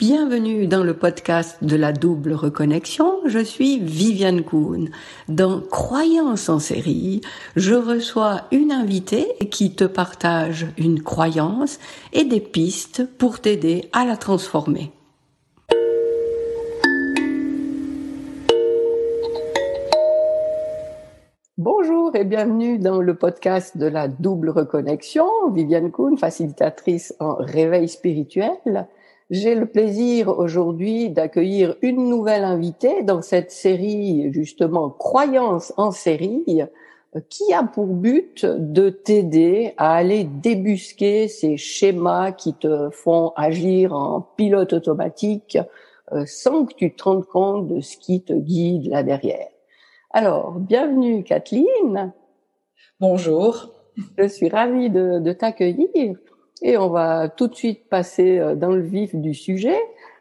Bienvenue dans le podcast de la double reconnexion. Je suis Viviane Kuhn. Dans Croyance en série, je reçois une invitée qui te partage une croyance et des pistes pour t'aider à la transformer. Bonjour et bienvenue dans le podcast de la double reconnexion. Viviane Kuhn, facilitatrice en réveil spirituel. J'ai le plaisir aujourd'hui d'accueillir une nouvelle invitée dans cette série, justement, Croyance en série, qui a pour but de t'aider à aller débusquer ces schémas qui te font agir en pilote automatique sans que tu te rendes compte de ce qui te guide là derrière. Alors, bienvenue Kathleen. Bonjour. Je suis ravie de t'accueillir. Et on va tout de suite passer dans le vif du sujet.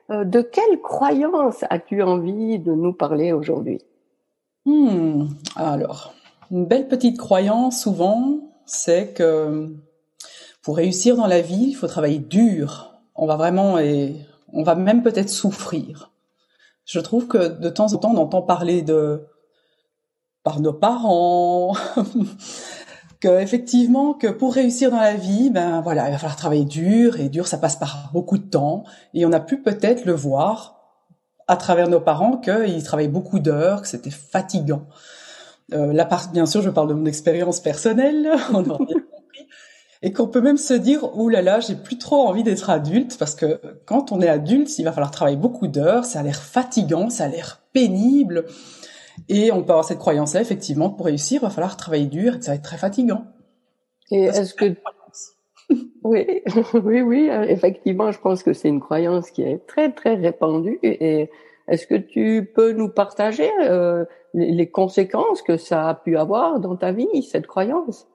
De quelle croyance as-tu envie de nous parler aujourd'hui ? Alors, une belle petite croyance souvent, c'est que pour réussir dans la vie, il faut travailler dur. On va même peut-être souffrir. Je trouve que de temps en temps, on entend parler par nos parents, que pour réussir dans la vie, il va falloir travailler dur, et dur, ça passe par beaucoup de temps, et on a pu peut-être le voir à travers nos parents qu'ils travaillaient beaucoup d'heures, que c'était fatigant. Bien sûr, je parle de mon expérience personnelle, on aura bien compris, et qu'on peut même se dire, ouh là là, j'ai plus trop envie d'être adulte, parce que quand on est adulte, il va falloir travailler beaucoup d'heures, ça a l'air fatigant, ça a l'air pénible. Et on peut avoir cette croyance-là, effectivement, pour réussir, il va falloir travailler dur et que ça va être très fatigant. Et est-ce que... Oui, oui, effectivement, je pense que c'est une croyance qui est très, très répandue. Et est-ce que tu peux nous partager les conséquences que ça a pu avoir dans ta vie, cette croyance ?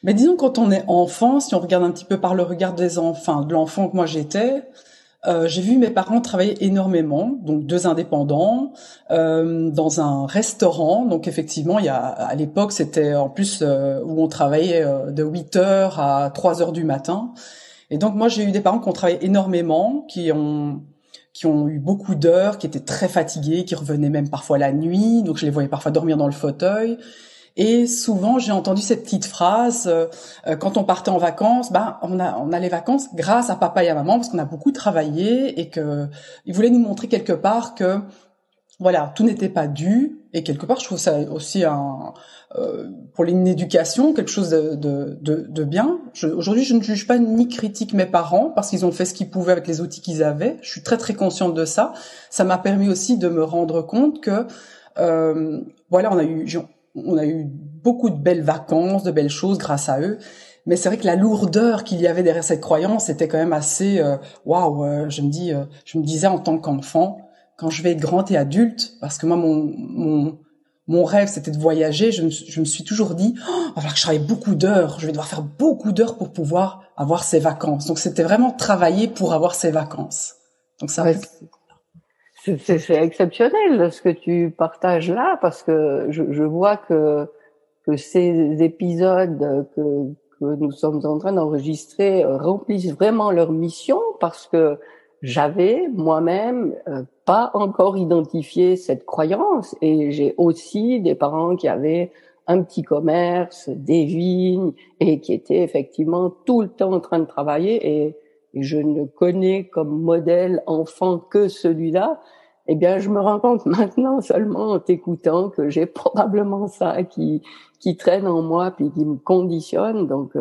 Mais disons, quand on est enfant, si on regarde un petit peu par le regard de l'enfant que moi j'étais, j'ai vu mes parents travailler énormément, donc 2 indépendants, dans un restaurant. Donc effectivement, à l'époque, c'était en plus où on travaillait de 8h à 3h du matin. Et donc moi, j'ai eu des parents qui ont travaillé énormément, qui ont eu beaucoup d'heures, qui étaient très fatigués, qui revenaient même parfois la nuit. Donc je les voyais parfois dormir dans le fauteuil. Et souvent, j'ai entendu cette petite phrase quand on partait en vacances, on a les vacances grâce à papa et à maman parce qu'on a beaucoup travaillé et que ils voulaient nous montrer quelque part que voilà, tout n'était pas dû. Et quelque part, je trouve ça aussi pour une éducation quelque chose de bien. Aujourd'hui, je ne juge pas ni critique mes parents parce qu'ils ont fait ce qu'ils pouvaient avec les outils qu'ils avaient. Je suis très très consciente de ça. Ça m'a permis aussi de me rendre compte que on a eu beaucoup de belles vacances, de belles choses grâce à eux. Mais c'est vrai que la lourdeur qu'il y avait derrière cette croyance était quand même assez waouh. Je me disais en tant qu'enfant, quand je vais être grande et adulte, parce que moi mon rêve c'était de voyager, je me suis toujours dit il va falloir que je travaille beaucoup d'heures, je vais devoir faire beaucoup d'heures pour pouvoir avoir ces vacances. Donc c'était vraiment travailler pour avoir ces vacances. Donc ça c'est exceptionnel ce que tu partages là, parce que je vois que ces épisodes que nous sommes en train d'enregistrer remplissent vraiment leur mission, parce que j'avais moi-même pas encore identifié cette croyance, et j'ai aussi des parents qui avaient un petit commerce, des vignes, et qui étaient effectivement tout le temps en train de travailler, et je ne connais comme modèle enfant que celui-là. Eh bien, je me rends compte maintenant seulement en t'écoutant que j'ai probablement ça qui traîne en moi puis qui me conditionne. Donc,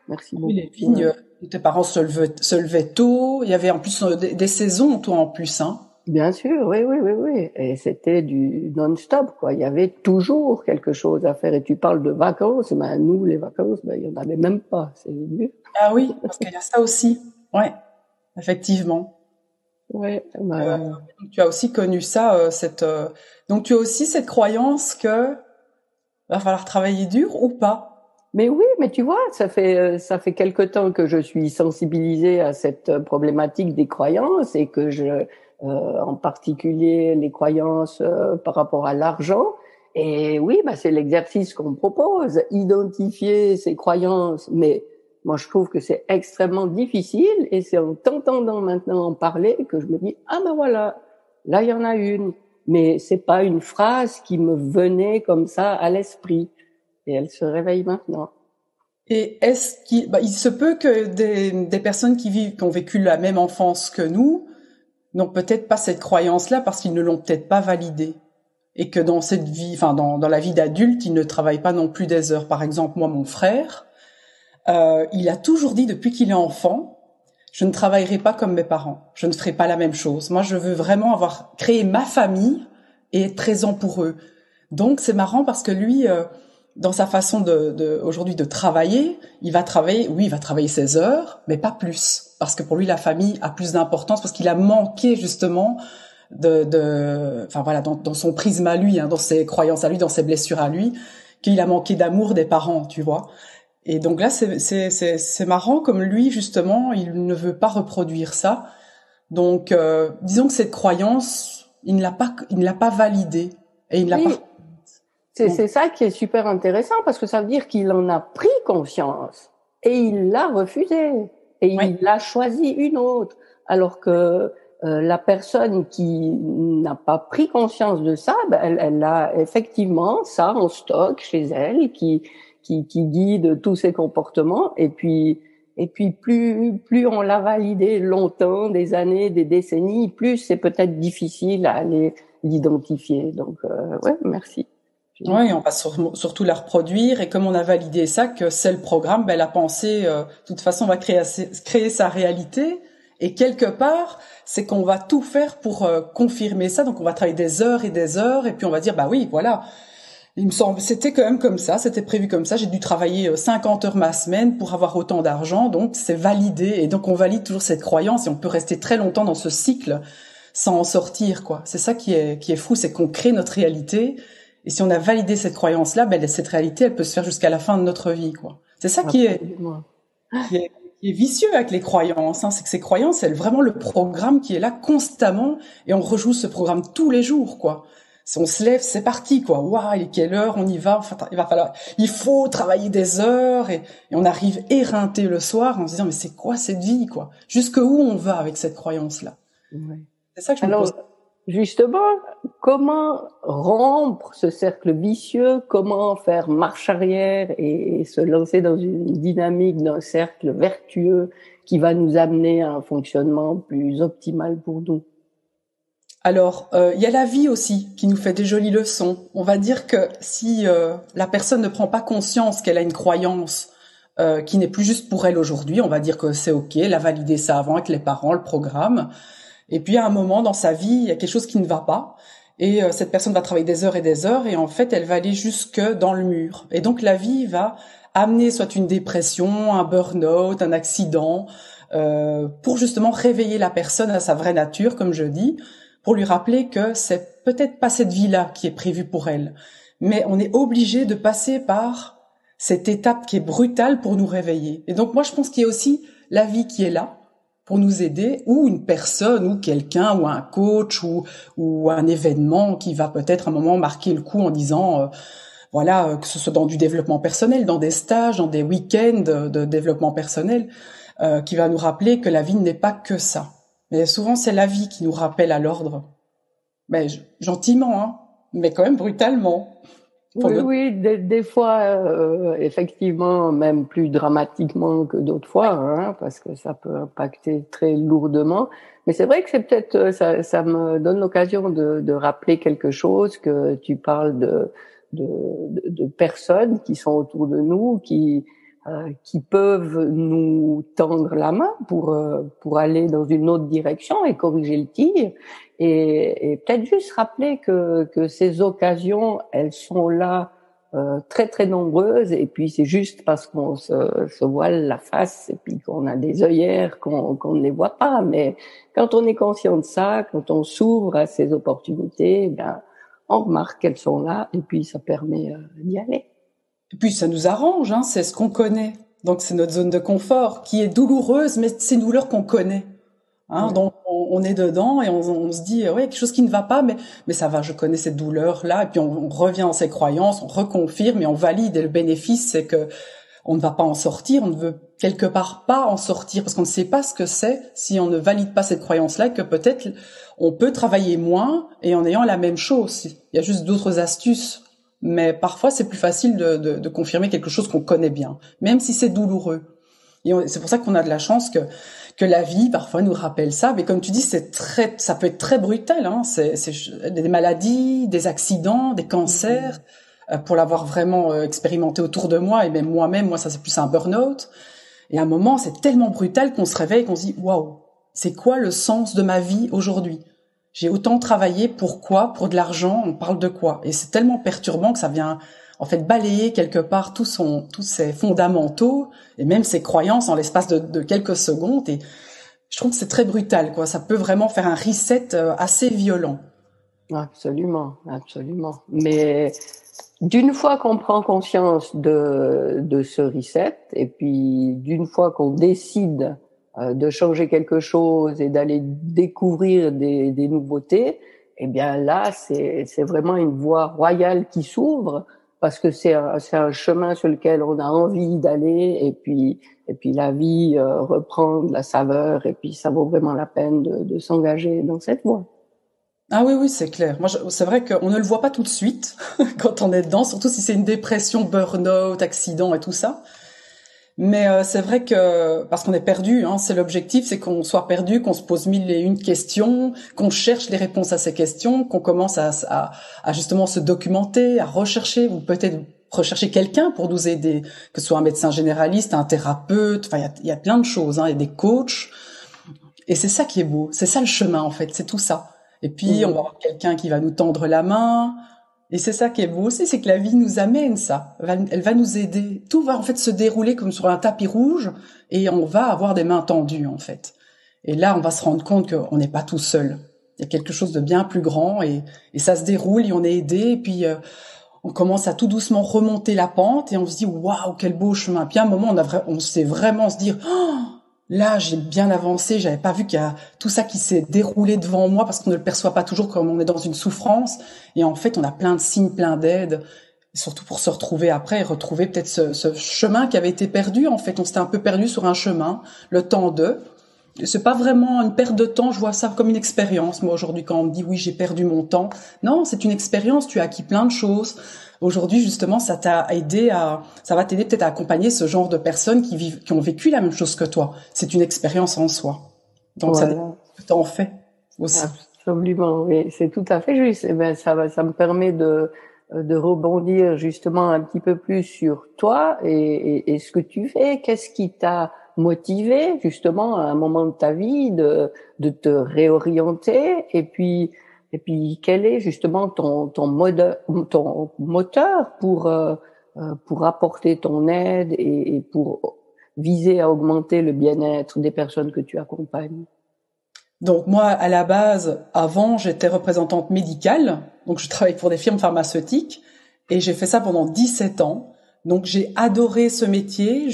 merci beaucoup. Oui, les vignes, tes parents se levaient tôt. Il y avait en plus des saisons, toi en plus, hein. Bien sûr, oui. Et c'était du non-stop, quoi. Il y avait toujours quelque chose à faire. Et tu parles de vacances, nous, les vacances, il y en avait même pas. C'est mieux. Ah oui, parce qu'il y a ça aussi. Ouais, effectivement. Ouais. Tu as aussi connu ça, donc tu as aussi cette croyance que va falloir travailler dur ou pas. Mais oui, mais tu vois, ça fait quelque temps que je suis sensibilisée à cette problématique des croyances, et que en particulier les croyances par rapport à l'argent. Et oui, c'est l'exercice qu'on me propose, identifier ces croyances, mais Moi, je trouve que c'est extrêmement difficile et c'est en t'entendant maintenant en parler que je me dis, ah ben voilà, là, il y en a une. Mais c'est pas une phrase qui me venait comme ça à l'esprit. Et elle se réveille maintenant. Et est-ce il se peut que des personnes qui ont vécu la même enfance que nous, n'ont peut-être pas cette croyance-là parce qu'ils ne l'ont peut-être pas validée. Et que dans cette vie, enfin, dans la vie d'adulte, ils ne travaillent pas non plus des heures. Par exemple, moi, mon frère, il a toujours dit depuis qu'il est enfant, je ne travaillerai pas comme mes parents. Je ne ferai pas la même chose. Moi, je veux vraiment avoir créé ma famille et être présent pour eux. Donc, c'est marrant parce que lui, dans sa façon aujourd'hui de travailler, il va travailler 16 heures, mais pas plus. Parce que pour lui, la famille a plus d'importance parce qu'il a manqué, justement, enfin voilà, dans son prisme à lui, hein, dans ses croyances à lui, dans ses blessures à lui, qu'il a manqué d'amour des parents, tu vois. Et donc là, c'est marrant comme lui, justement, il ne veut pas reproduire ça. Donc, disons que cette croyance, il ne l'a pas validée. Et il ne l'a Oui, pas. c'est ça qui est super intéressant parce que ça veut dire qu'il en a pris conscience et il l'a refusée et Ouais. il a choisi une autre. Alors que la personne qui n'a pas pris conscience de ça, ben, elle a effectivement ça en stock chez elle qui guide tous ses comportements et puis plus on l'a validé longtemps, des années, des décennies, plus c'est peut-être difficile à aller l'identifier. Donc ouais, merci. Oui, on va surtout la reproduire et comme on a validé ça, que c'est le programme, ben la pensée, de toute façon, va créer sa réalité. Et quelque part, c'est qu'on va tout faire pour confirmer ça. Donc, on va travailler des heures et des heures, et puis on va dire, bah oui, voilà. Il me semble, c'était quand même comme ça, c'était prévu comme ça. J'ai dû travailler 50 heures ma semaine pour avoir autant d'argent, donc c'est validé. Et donc, on valide toujours cette croyance et on peut rester très longtemps dans ce cycle sans en sortir, quoi. C'est ça qui est fou, c'est qu'on crée notre réalité. Et si on a validé cette croyance-là, ben cette réalité, elle peut se faire jusqu'à la fin de notre vie, quoi. C'est ça Absolument. qui est vicieux avec les croyances, hein. C'est que ces croyances, c'est vraiment le programme qui est là constamment, et on rejoue ce programme tous les jours, quoi. Si on se lève, c'est parti, quoi. Waouh, il est quelle heure, on y va. Enfin, il faut travailler des heures, et on arrive éreinté le soir en se disant, mais c'est quoi cette vie, quoi? Jusqu'où on va avec cette croyance-là? Ouais. C'est ça que je me Alors, pose. justement, comment rompre ce cercle vicieux? Comment faire marche arrière et se lancer dans une dynamique d'un cercle vertueux qui va nous amener à un fonctionnement plus optimal pour nous? Alors, il y a la vie aussi qui nous fait des jolies leçons. On va dire que si la personne ne prend pas conscience qu'elle a une croyance qui n'est plus juste pour elle aujourd'hui, on va dire que c'est ok, elle a validé ça avant avec les parents, le programme. Et puis à un moment dans sa vie, il y a quelque chose qui ne va pas. Et cette personne va travailler des heures et des heures, et en fait, elle va aller jusque dans le mur. Et donc la vie va amener soit une dépression, un burn-out, un accident, pour justement réveiller la personne à sa vraie nature, comme je dis, pour lui rappeler que c'est peut-être pas cette vie-là qui est prévue pour elle. Mais on est obligé de passer par cette étape qui est brutale pour nous réveiller. Et donc moi, je pense qu'il y a aussi la vie qui est là pour nous aider, ou une personne, ou quelqu'un, ou un coach, ou un événement qui va peut-être à un moment marquer le coup en disant, voilà, que ce soit dans du développement personnel, dans des stages, dans des week-ends de développement personnel, qui va nous rappeler que la vie n'est pas que ça. Mais souvent, c'est la vie qui nous rappelle à l'ordre. Mais gentiment, hein, mais quand même brutalement. Oui, des fois, effectivement, même plus dramatiquement que d'autres fois, hein, parce que ça peut impacter très lourdement. Mais c'est vrai que c'est peut-être, ça me donne l'occasion de rappeler quelque chose, que tu parles de personnes qui sont autour de nous, qui peuvent nous tendre la main pour aller dans une autre direction et corriger le tir. Et peut-être juste rappeler que ces occasions, elles sont là très très nombreuses, et puis c'est juste parce qu'on se voile la face et puis qu'on a des œillères qu'on ne les voit pas. Mais quand on est conscient de ça, quand on s'ouvre à ces opportunités, ben on remarque qu'elles sont là et puis ça permet d'y aller. Et puis ça nous arrange, hein, c'est ce qu'on connaît. Donc c'est notre zone de confort qui est douloureuse, mais c'est une douleur qu'on connaît. Hein, Ouais. donc on est dedans et on se dit ouais, quelque chose qui ne va pas, mais ça va, je connais cette douleur là, et puis on revient dans ses croyances, on reconfirme et on valide. Et le bénéfice, c'est que on ne va pas en sortir, on ne veut quelque part pas en sortir parce qu'on ne sait pas ce que c'est si on ne valide pas cette croyance-là, que peut-être on peut travailler moins et en ayant la même chose. Il y a juste d'autres astuces, mais parfois c'est plus facile de confirmer quelque chose qu'on connaît bien, même si c'est douloureux. Et c'est pour ça qu'on a de la chance que la vie parfois nous rappelle ça. Mais comme tu dis, ça peut être très brutal. Hein. C'est des maladies, des accidents, des cancers. Pour l'avoir vraiment expérimenté autour de moi et même moi-même, moi ça c'est plus un burn-out. Et à un moment, c'est tellement brutal qu'on se réveille et qu'on se dit waouh, c'est quoi le sens de ma vie aujourd'hui? J'ai autant travaillé, pourquoi? Pour de l'argent, on parle de quoi? Et c'est tellement perturbant que ça vient en fait balayer quelque part tous ses fondamentaux et même ses croyances en l'espace de quelques secondes. Et je trouve que c'est très brutal, quoi. Ça peut vraiment faire un reset assez violent. Absolument, absolument. Mais d'une fois qu'on prend conscience de ce reset, et puis d'une fois qu'on décide de changer quelque chose et d'aller découvrir des nouveautés, eh bien là, c'est vraiment une voie royale qui s'ouvre, parce que c'est un chemin sur lequel on a envie d'aller, et puis la vie reprend de la saveur, et puis ça vaut vraiment la peine de s'engager dans cette voie. Ah oui, oui, c'est clair. Moi, c'est vrai qu'on ne le voit pas tout de suite quand on est dedans, surtout si c'est une dépression, burn-out, accident et tout ça. Mais c'est vrai que parce qu'on est perdu, hein, c'est l'objectif, c'est qu'on soit perdu, qu'on se pose mille et une questions, qu'on cherche les réponses à ces questions, qu'on commence à justement se documenter, à rechercher ou peut-être rechercher quelqu'un pour nous aider, que ce soit un médecin généraliste, un thérapeute, enfin il y a plein de choses, hein, il y a des coachs. Et c'est ça qui est beau, c'est ça le chemin en fait, c'est tout ça. Et puis on va avoir quelqu'un qui va nous tendre la main. Et c'est ça qui est beau aussi, c'est que la vie nous amène ça. Elle va nous aider. Tout va en fait se dérouler comme sur un tapis rouge et on va avoir des mains tendues en fait. Et là, on va se rendre compte qu'on n'est pas tout seul. Il y a quelque chose de bien plus grand et ça se déroule et on est aidé. Et puis on commence à tout doucement remonter la pente et on se dit waouh, quel beau chemin. Puis à un moment, on sait vraiment se dire oh, là, j'ai bien avancé, j'avais pas vu qu'il y a tout ça qui s'est déroulé devant moi parce qu'on ne le perçoit pas toujours comme on est dans une souffrance. Et en fait, on a plein de signes, plein d'aides, surtout pour se retrouver après et retrouver peut-être ce chemin qui avait été perdu. En fait, on s'était un peu perdu sur un chemin, le temps de. C'est pas vraiment une perte de temps, je vois ça comme une expérience. Moi, aujourd'hui, quand on me dit oui, j'ai perdu mon temps. Non, c'est une expérience, tu as acquis plein de choses. Aujourd'hui, justement, ça va t'aider peut-être à accompagner ce genre de personnes qui ont vécu la même chose que toi. C'est une expérience en soi. Donc, voilà. Ça dépend ce que t'en fais aussi. Absolument, oui, c'est tout à fait juste. Et ben, ça me permet de rebondir justement un petit peu plus sur toi et ce que tu fais. Qu'est-ce qui t'a motivé justement à un moment de ta vie de te réorienter, et puis quel est justement ton moteur pour apporter ton aide et pour viser à augmenter le bien-être des personnes que tu accompagnes? Donc moi, à la base, avant, j'étais représentante médicale, donc je travaillais pour des firmes pharmaceutiques et j'ai fait ça pendant 17 ans. Donc j'ai adoré ce métier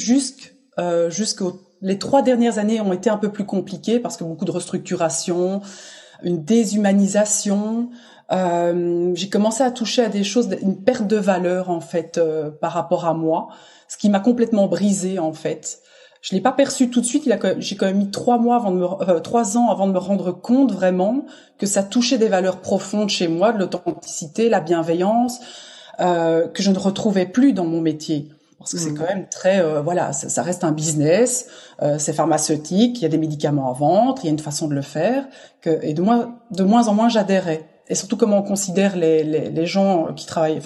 les 3 dernières années ont été un peu plus compliquées parce que beaucoup de restructuration, une déshumanisation. J'ai commencé à toucher à des choses, une perte de valeur en fait par rapport à moi, ce qui m'a complètement brisée en fait. Je l'ai pas perçu tout de suite. J'ai quand même mis 3 ans avant de me rendre compte vraiment que ça touchait des valeurs profondes chez moi, de l'authenticité, la bienveillance, que je ne retrouvais plus dans mon métier. Parce que c'est quand même très, ça reste un business, c'est pharmaceutique, il y a des médicaments à vendre, il y a une façon de le faire, et de moins en moins j'adhérais. Et surtout comment on considère les gens qui travaillent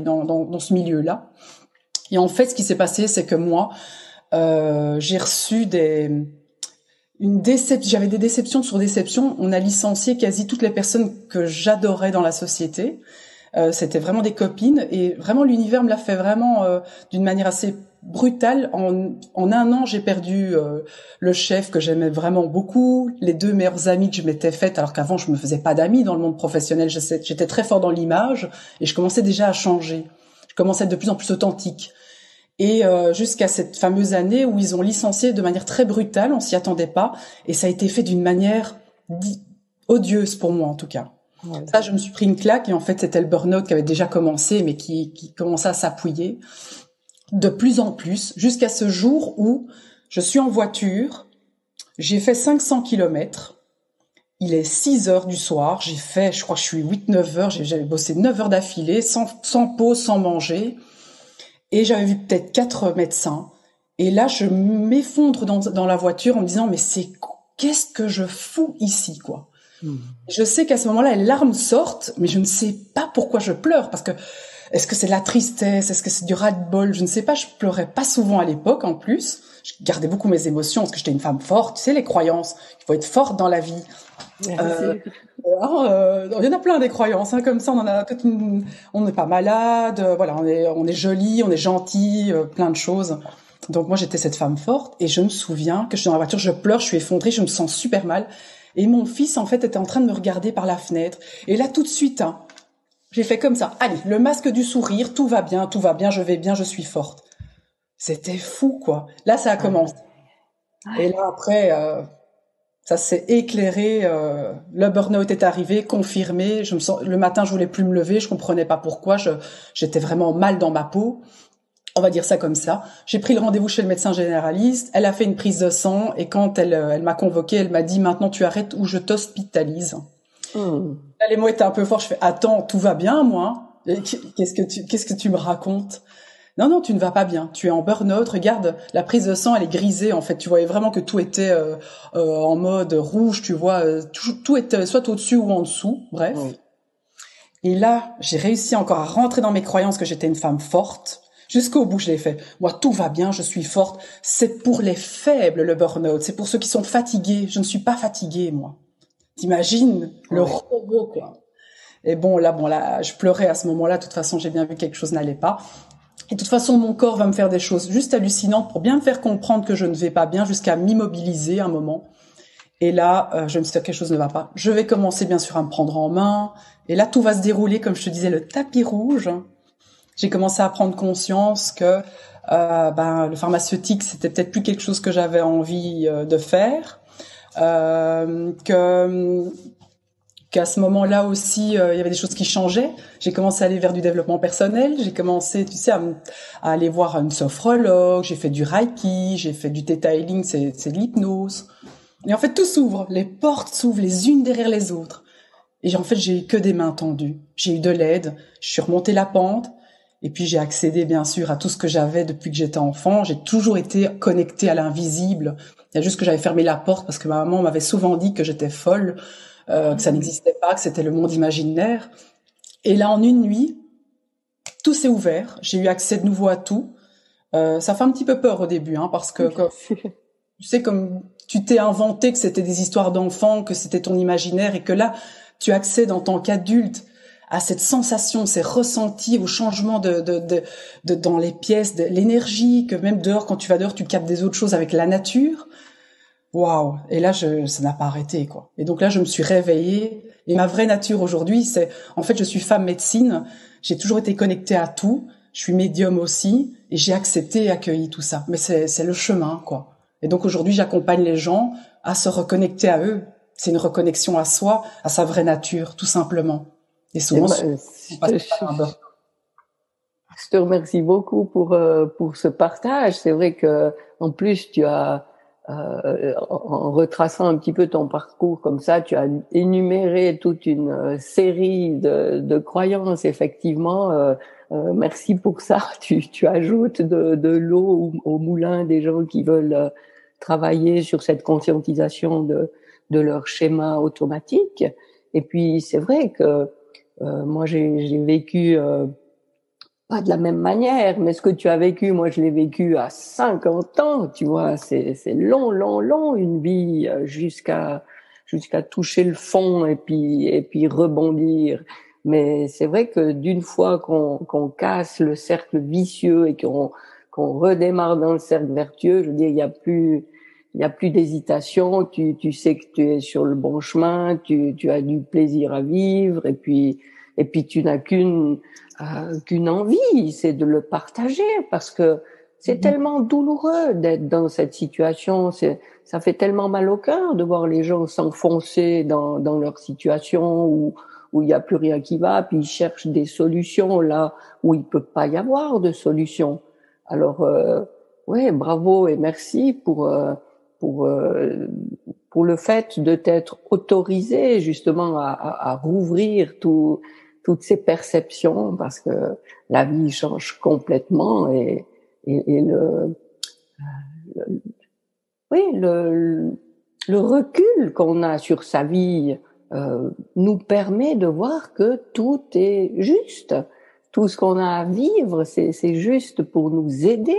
dans ce milieu-là. Et en fait, ce qui s'est passé, c'est que moi, j'ai reçu j'avais des déceptions sur déceptions. On a licencié quasi toutes les personnes que j'adorais dans la société. C'était vraiment des copines et vraiment l'univers me l'a fait vraiment d'une manière assez brutale. En un an, j'ai perdu le chef que j'aimais vraiment beaucoup, les 2 meilleures amies que je m'étais faites, alors qu'avant je me faisais pas d'amis dans le monde professionnel. J'étais très fort dans l'image et je commençais déjà à changer. Je commençais à être de plus en plus authentique. Et jusqu'à cette fameuse année où ils ont licencié de manière très brutale, on s'y attendait pas, et ça a été fait d'une manière odieuse pour moi en tout cas. Ouais. Ça, je me suis pris une claque et en fait c'était le burn-out qui avait déjà commencé mais qui commençait à s'appuyer. de plus en plus, jusqu'à ce jour où je suis en voiture, j'ai fait 500 kilomètres, il est 6 heures du soir, j'ai fait, je crois que je suis 8-9 heures, j'avais bossé 9 heures d'affilée, sans pause, sans manger, et j'avais vu peut-être 4 médecins, et là je m'effondre dans la voiture en me disant, mais qu'est-ce que je fous ici, quoi. Je sais qu'à ce moment-là, les larmes sortent, mais je ne sais pas pourquoi je pleure, parce que est-ce que c'est de la tristesse, est-ce que c'est du ras-le-bol, je ne sais pas, je pleurais pas souvent à l'époque en plus, je gardais beaucoup mes émotions, parce que j'étais une femme forte, tu sais, les croyances, il faut être forte dans la vie. Il y en a plein des croyances, hein, comme ça, on en a on n'est pas malade, voilà, on est jolie, on est gentil, plein de choses. Donc moi, j'étais cette femme forte, et je me souviens que je suis dans la voiture, je pleure, je suis effondrée, je me sens super mal. Et mon fils, en fait, était en train de me regarder par la fenêtre. Et là, tout de suite, hein, j'ai fait comme ça. Allez, le masque du sourire, tout va bien, je vais bien, je suis forte. C'était fou, quoi. Là, ça a commencé. Et là, après, ça s'est éclairé. Le burn-out est arrivé, confirmé. Le matin, je voulais plus me lever. Je comprenais pas pourquoi. J'étais vraiment mal dans ma peau. On va dire ça comme ça. J'ai pris le rendez-vous chez le médecin généraliste. Elle a fait une prise de sang et quand elle m'a convoquée, elle m'a dit maintenant tu arrêtes ou je t'hospitalise. Là, les mots étaient un peu forts. Je fais attends, tout va bien moi. Qu'est-ce que tu me racontes? Non, tu ne vas pas bien. Tu es en burn-out. Regarde, la prise de sang, elle est grisée. En fait, tu voyais vraiment que tout était en mode rouge. Tu vois, tout était soit au-dessus ou en dessous. Bref. Oui. Et là, j'ai réussi encore à rentrer dans mes croyances que j'étais une femme forte. Jusqu'au bout, je l'ai fait. Moi, tout va bien, je suis forte. C'est pour les faibles, le burn-out. C'est pour ceux qui sont fatigués. Je ne suis pas fatiguée, moi. T'imagines le robot, quoi. Et bon, là, je pleurais à ce moment-là. De toute façon, j'ai bien vu que quelque chose n'allait pas. Et de toute façon, mon corps va me faire des choses juste hallucinantes pour bien me faire comprendre que je ne vais pas bien, jusqu'à m'immobiliser un moment. Et là, je me suis dit, quelque chose ne va pas. Je vais commencer, bien sûr, à me prendre en main. Et là, tout va se dérouler, comme je te disais, le tapis rouge. J'ai commencé à prendre conscience que le pharmaceutique, c'était peut-être plus quelque chose que j'avais envie de faire. Qu'à ce moment-là aussi, il y avait des choses qui changeaient. J'ai commencé à aller vers du développement personnel. J'ai commencé, tu sais, à aller voir une sophrologue. J'ai fait du Reiki, j'ai fait du Theta Healing, c'est de l'hypnose. Et en fait, tout s'ouvre. Les portes s'ouvrent les unes derrière les autres. Et en fait, j'ai eu que des mains tendues. J'ai eu de l'aide. Je suis remontée la pente. Et puis, j'ai accédé, bien sûr, à tout ce que j'avais depuis que j'étais enfant. J'ai toujours été connectée à l'invisible. Il y a juste que j'avais fermé la porte parce que ma maman m'avait souvent dit que j'étais folle. Que ça n'existait pas, que c'était le monde imaginaire. Et là, en une nuit, tout s'est ouvert. J'ai eu accès de nouveau à tout. Ça fait un petit peu peur au début, hein, parce que tu sais, comme tu t'es inventé que c'était des histoires d'enfants, que c'était ton imaginaire, et que là, tu accèdes en tant qu'adulte à cette sensation, ces ressentis, au changement de dans les pièces, de l'énergie, que même dehors, quand tu vas dehors, tu captes des autres choses avec la nature. Waouh! Et là, ça n'a pas arrêté, quoi. Et donc là, je me suis réveillée. Et ma vraie nature aujourd'hui, en fait, je suis femme médecine. J'ai toujours été connectée à tout. Je suis médium aussi. Et j'ai accepté et accueilli tout ça. Mais c'est le chemin, quoi. Et donc aujourd'hui, j'accompagne les gens à se reconnecter à eux. C'est une reconnexion à soi, à sa vraie nature, tout simplement. Et souvent, je te remercie beaucoup pour ce partage. C'est vrai que, en plus, tu as, en retraçant un petit peu ton parcours comme ça, tu as énuméré toute une série de croyances, effectivement. Merci pour ça. Tu ajoutes de l'eau au moulin des gens qui veulent travailler sur cette conscientisation de leur schéma automatique. Et puis, c'est vrai que moi, j'ai vécu pas de la même manière, mais ce que tu as vécu, moi, je l'ai vécu à 50 ans, tu vois, c'est long, une vie jusqu'à toucher le fond et puis rebondir. Mais c'est vrai que d'une fois qu'on casse le cercle vicieux et qu'on redémarre dans le cercle vertueux, je veux dire, il y a plus d'hésitation, tu sais que tu es sur le bon chemin, tu as du plaisir à vivre et puis tu n'as qu'une envie, c'est de le partager parce que c'est tellement douloureux d'être dans cette situation, ça fait tellement mal au cœur de voir les gens s'enfoncer dans leur situation où il y a plus rien qui va, puis ils cherchent des solutions là où il peut pas y avoir de solution. Alors, ouais, bravo et merci pour euh, pour le fait de t'être autorisé justement à rouvrir toutes ces perceptions, parce que la vie change complètement et oui, le recul qu'on a sur sa vie nous permet de voir que tout est juste. Tout ce qu'on a à vivre, c'est juste pour nous aider.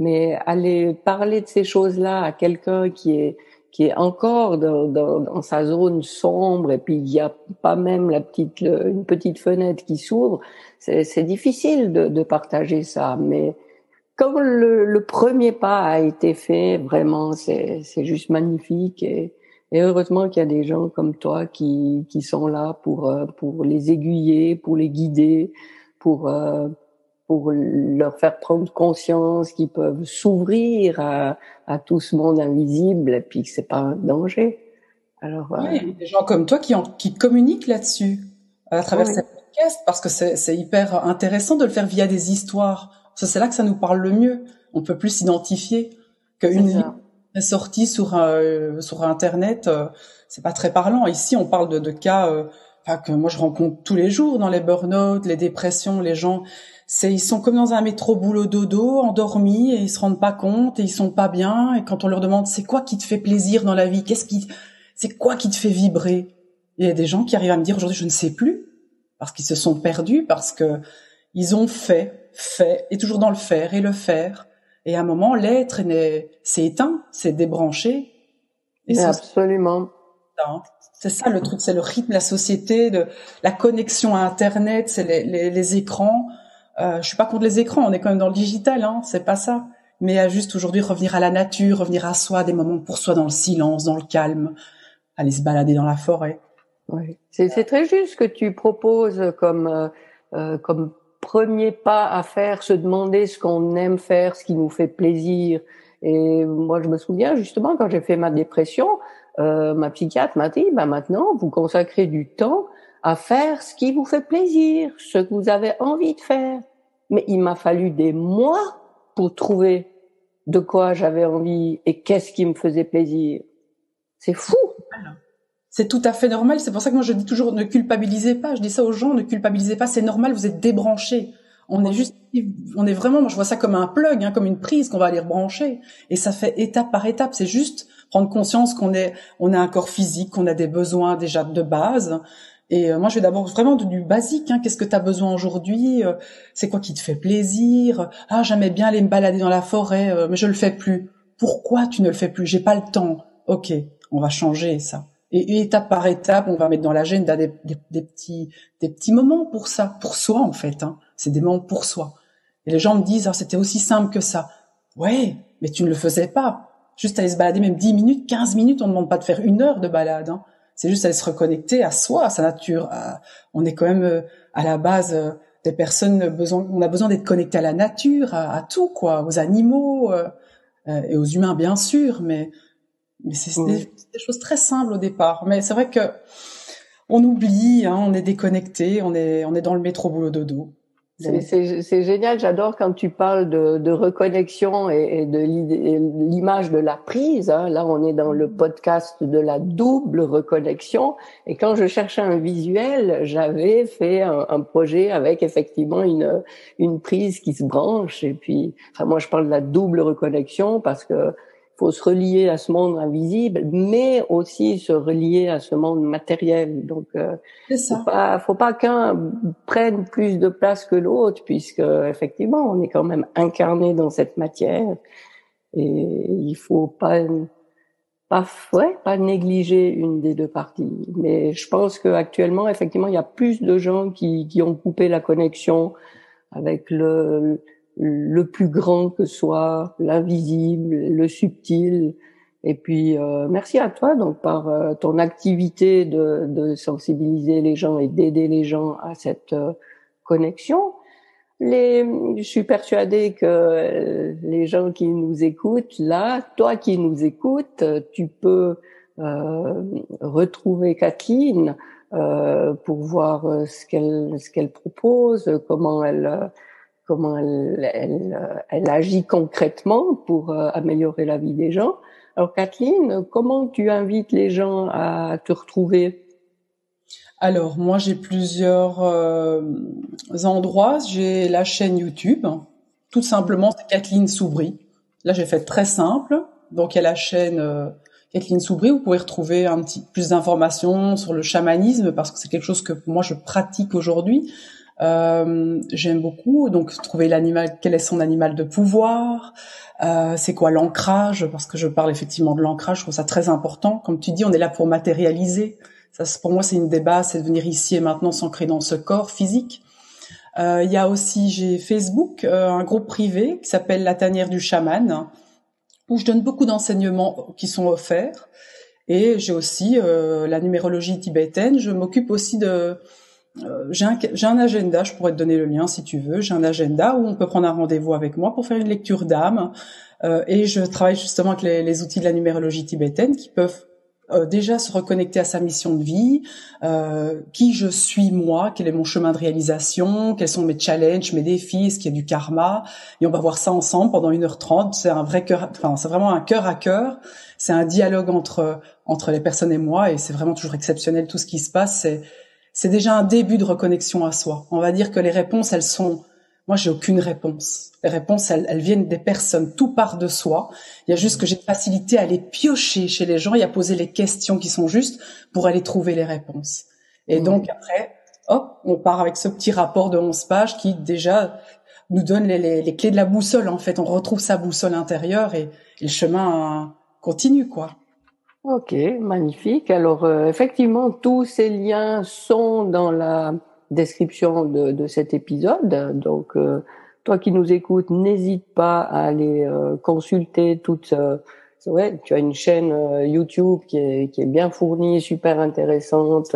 Mais aller parler de ces choses-là à quelqu'un qui est encore dans sa zone sombre, et puis il n'y a pas même une petite fenêtre qui s'ouvre, c'est difficile de partager ça. Mais comme le premier pas a été fait, vraiment, c'est juste magnifique, et heureusement qu'il y a des gens comme toi qui sont là pour les aiguiller, pour les guider, pour, pour leur faire prendre conscience qu'ils peuvent s'ouvrir à tout ce monde invisible, et puis que c'est pas un danger. Alors, Oui, des gens comme toi qui communiquent là-dessus à travers oui, cette podcast, parce que c'est hyper intéressant de le faire via des histoires. Parce que c'est là que ça nous parle le mieux. On peut plus s'identifier c'est qu'une vie ça. sortie sur Internet. C'est pas très parlant. Ici, on parle de cas enfin, que moi je rencontre tous les jours dans les burn-out, les dépressions, les gens. Ils sont comme dans un métro boulot dodo, endormis, et ils se rendent pas compte, et ils sont pas bien. Et quand on leur demande c'est quoi qui te fait plaisir dans la vie, c'est quoi qui te fait vibrer? Il y a des gens qui arrivent à me dire aujourd'hui je ne sais plus, parce qu'ils se sont perdus, parce que ils ont fait, et toujours dans le faire et le faire. Et à un moment, c'est éteint, c'est débranché. Et Mais c'est aussi absolument. ça, hein. C'est ça le truc, c'est le rythme, la société, la connexion à Internet, c'est les écrans. Je suis pas contre les écrans, on est quand même dans le digital, hein, c'est pas ça. Mais à juste aujourd'hui revenir à la nature, revenir à soi, des moments pour soi dans le silence, dans le calme, aller se balader dans la forêt. Oui, c'est très juste ce que tu proposes comme premier pas à faire, se demander ce qu'on aime faire, ce qui nous fait plaisir. Et moi, je me souviens justement quand j'ai fait ma dépression, ma psychiatre m'a dit, bah maintenant, vous consacrez du temps à faire ce qui vous fait plaisir, ce que vous avez envie de faire. Mais il m'a fallu des mois pour trouver de quoi j'avais envie et qu'est-ce qui me faisait plaisir. C'est fou. C'est tout à fait normal. C'est pour ça que moi je dis toujours ne culpabilisez pas. Je dis ça aux gens, ne culpabilisez pas. C'est normal, vous êtes débranchés. On est vraiment, moi je vois ça comme un plug, hein, comme une prise qu'on va aller rebrancher. Et ça fait étape par étape. C'est juste prendre conscience on a un corps physique, qu'on a des besoins déjà de base. Et moi je vais d'abord vraiment du basique. Hein. Qu'est-ce que tu as besoin aujourd'hui? C'est quoi qui te fait plaisir? Ah, j'aimais bien aller me balader dans la forêt, mais je le fais plus. Pourquoi tu ne le fais plus? J'ai pas le temps. Ok, on va changer ça. Et étape par étape, on va mettre dans l'agenda des petits moments pour ça, pour soi en fait. Hein. C'est des moments pour soi. Et les gens me disent, ah, c'était aussi simple que ça. Ouais, mais tu ne le faisais pas. Juste aller se balader, même 10 minutes, 15 minutes, on ne demande pas de faire 1 heure de balade. Hein. C'est juste aller se reconnecter à soi, à sa nature. On est quand même à la base des personnes, on a besoin d'être connecté à la nature, à tout, quoi, aux animaux et aux humains bien sûr, mais c'est Oui. des choses très simples au départ. Mais c'est vrai que on oublie, hein, on est déconnecté, on est dans le métro boulot dodo. Donc, C'est génial, j'adore quand tu parles de reconnexion et de l'image de la prise. Hein. Là, on est dans le podcast de la double reconnexion. Et quand je cherchais un visuel, j'avais fait un projet avec effectivement une prise qui se branche. Et puis, enfin, moi, je parle de la double reconnexion parce que faut se relier à ce monde invisible, mais aussi se relier à ce monde matériel. Donc, c'est ça. faut pas qu'un prenne plus de place que l'autre, puisque effectivement, on est quand même incarné dans cette matière, et il faut pas négliger une des deux parties. Mais je pense que actuellement, effectivement, il y a plus de gens qui ont coupé la connexion avec le plus grand que soit l'invisible, le subtil. Et puis merci à toi donc par ton activité de sensibiliser les gens et d'aider les gens à cette connexion. Je suis persuadée que les gens qui nous écoutent là, toi qui nous écoutes, tu peux retrouver Kathleen pour voir ce qu'elle propose, comment elle agit concrètement pour améliorer la vie des gens. Alors Kathleen, comment tu invites les gens à te retrouver? Alors, moi, j'ai plusieurs endroits. J'ai la chaîne YouTube. Tout simplement, c'est Kathleen Soubry. Là, j'ai fait très simple. Donc, il y a la chaîne Kathleen Soubry. Vous pouvez retrouver un petit plus d'informations sur le chamanisme parce que c'est quelque chose que moi, je pratique aujourd'hui. J'aime beaucoup. Donc, trouver l'animal, quel est son animal de pouvoir, c'est quoi l'ancrage, parce que je parle effectivement de l'ancrage, je trouve ça très important. Comme tu dis, on est là pour matérialiser. Ça, pour moi, c'est une des bases, c'est de venir ici et maintenant s'ancrer dans ce corps physique. Il y a aussi, j'ai Facebook, un groupe privé qui s'appelle La Tanière du Chaman, où je donne beaucoup d'enseignements qui sont offerts. Et j'ai aussi la numérologie tibétaine. Je m'occupe aussi de... j'ai un agenda, je pourrais te donner le lien si tu veux. J'ai un agenda où on peut prendre un rendez-vous avec moi pour faire une lecture d'âme. Et je travaille justement avec les outils de la numérologie tibétaine qui peuvent déjà se reconnecter à sa mission de vie, qui je suis moi, quel est mon chemin de réalisation, quels sont mes challenges, mes défis, est-ce qu'il y a du karma, et on va voir ça ensemble pendant 1h30. C'est un vrai cœur, enfin c'est vraiment un cœur à cœur, c'est un dialogue entre les personnes et moi, et c'est vraiment toujours exceptionnel tout ce qui se passe. C'est déjà un début de reconnexion à soi. On va dire que les réponses, elles sont... Moi, j'ai aucune réponse. Les réponses, elles viennent des personnes. Tout part de soi. Il y a juste que j'ai facilité à aller piocher chez les gens et à poser les questions qui sont justes pour aller trouver les réponses. Et donc, après, hop, on part avec ce petit rapport de 11 pages qui, déjà, nous donne les clés de la boussole, en fait. On retrouve sa boussole intérieure et le chemin continue, quoi. Ok, magnifique. Alors, effectivement, tous ces liens sont dans la description de cet épisode. Donc, toi qui nous écoutes, n'hésite pas à aller consulter toute... ouais, tu as une chaîne YouTube qui est bien fournie, super intéressante.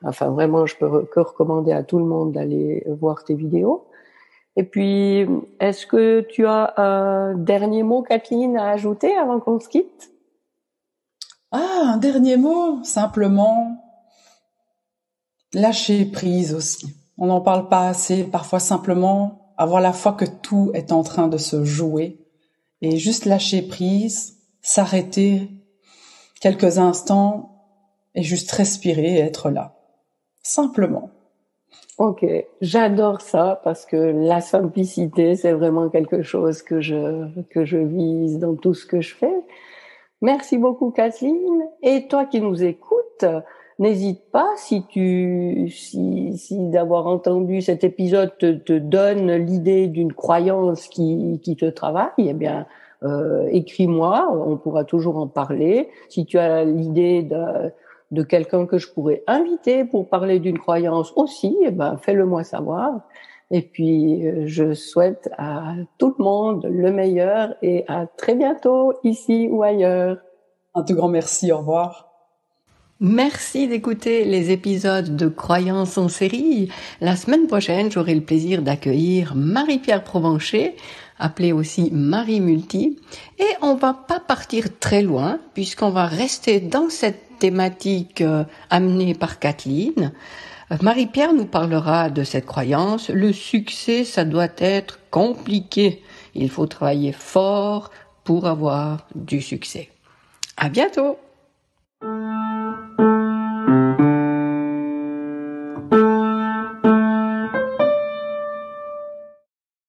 Enfin, vraiment, je peux que recommander à tout le monde d'aller voir tes vidéos. Et puis, est-ce que tu as un dernier mot, Kathleen, à ajouter avant qu'on se quitte? Ah, un dernier mot, simplement, lâcher prise aussi. On n'en parle pas assez, parfois simplement avoir la foi que tout est en train de se jouer et juste lâcher prise, s'arrêter quelques instants et juste respirer et être là. Simplement. Ok, j'adore ça parce que la simplicité, c'est vraiment quelque chose que je vise dans tout ce que je fais. Merci beaucoup, Kathleen. Et toi qui nous écoutes, n'hésite pas si d'avoir entendu cet épisode te donne l'idée d'une croyance qui te travaille, eh bien, écris-moi, on pourra toujours en parler. Si tu as l'idée de quelqu'un que je pourrais inviter pour parler d'une croyance aussi, eh ben, fais-le moi savoir. Et puis, je souhaite à tout le monde le meilleur et à très bientôt, ici ou ailleurs. Un tout grand merci, au revoir. Merci d'écouter les épisodes de Croyances en série. La semaine prochaine, j'aurai le plaisir d'accueillir Marie-Pierre Provencher, appelée aussi Marie Multi. Et on va pas partir très loin, puisqu'on va rester dans cette thématique amenée par Kathleen. Marie-Pierre nous parlera de cette croyance. Le succès, ça doit être compliqué. Il faut travailler fort pour avoir du succès. À bientôt!